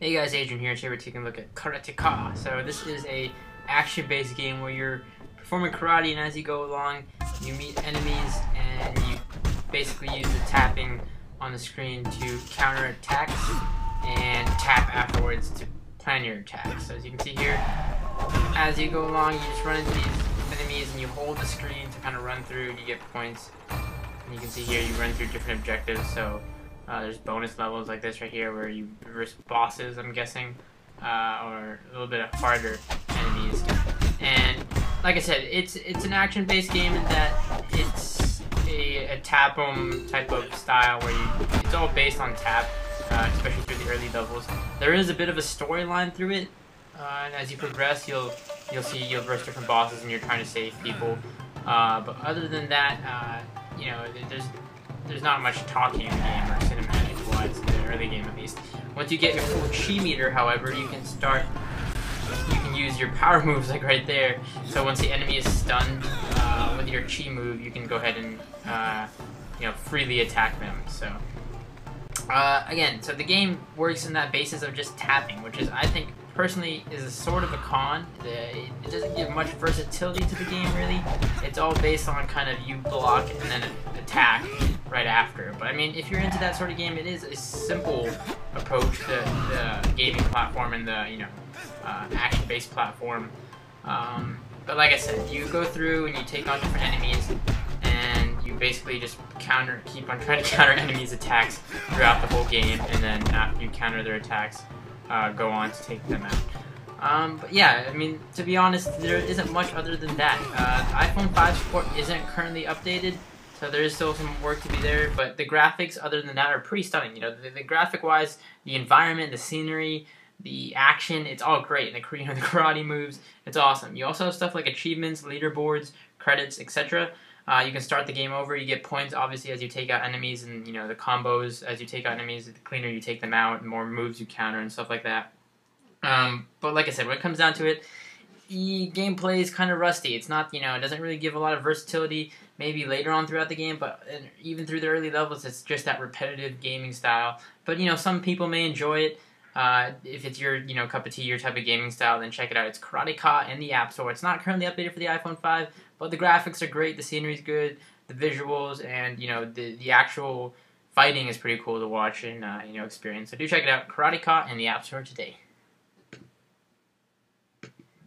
Hey guys, Adrian here. Today we're taking a look at Karateka. So this is a action-based game where you're performing karate, and as you go along, you meet enemies, and you basically use the tapping on the screen to counter attacks, and tap afterwards to plan your attacks. So as you can see here, as you go along, you just run into these enemies, and you hold the screen to kind of run through, and you get points. And you can see here, you run through different objectives. So there's bonus levels like this right here where you reverse bosses, I'm guessing, or a little bit harder enemies. And like I said, it's an action-based game in that it's a tap 'em type of style where it's all based on tap, especially through the early levels. There is a bit of a storyline through it, and as you progress, you'll see you'll verse different bosses and you're trying to save people. But other than that, you know, there's not much talking in the game, or cinematic-wise, in the early game at least. Once you get your full chi meter, however, you can use your power moves like right there. So once the enemy is stunned with your chi move, you can go ahead and freely attack them. So again, so the game works in that basis of just tapping, which is, I think, personally, is a sort of a con. It doesn't give much versatility to the game, really. It's all based on kind of you block and then attack right after. But I mean, if you're into that sort of game, it is a simple approach to the gaming platform and the action-based platform. But like I said, you go through and you take on different enemies, and you basically just keep on trying to counter enemies' attacks throughout the whole game, and then after you counter their attacks, go on to take them out. But yeah, I mean, to be honest, there isn't much other than that. iPhone 5 support isn't currently updated, so there is still some work to be there, but the graphics, other than that, are pretty stunning. You know, the graphic-wise, the environment, the scenery, the action, it's all great. The karate moves, it's awesome. You also have stuff like achievements, leaderboards, credits, etc. You can start the game over. You get points, obviously, as you take out enemies, and the combos as you take out enemies. The cleaner you take them out, the more moves you counter and stuff like that. But like I said, when it comes down to it, the gameplay is kind of rusty. It's not, it doesn't really give a lot of versatility. Maybe later on throughout the game, but even through the early levels, it's just that repetitive gaming style. But some people may enjoy it. If it's your, cup of tea, your type of gaming style, then check it out. It's Karateka in the App Store. It's not currently updated for the iPhone 5, but the graphics are great, the scenery's good, the visuals, and, the actual fighting is pretty cool to watch and, experience. So do check it out, Karateka in the App Store today.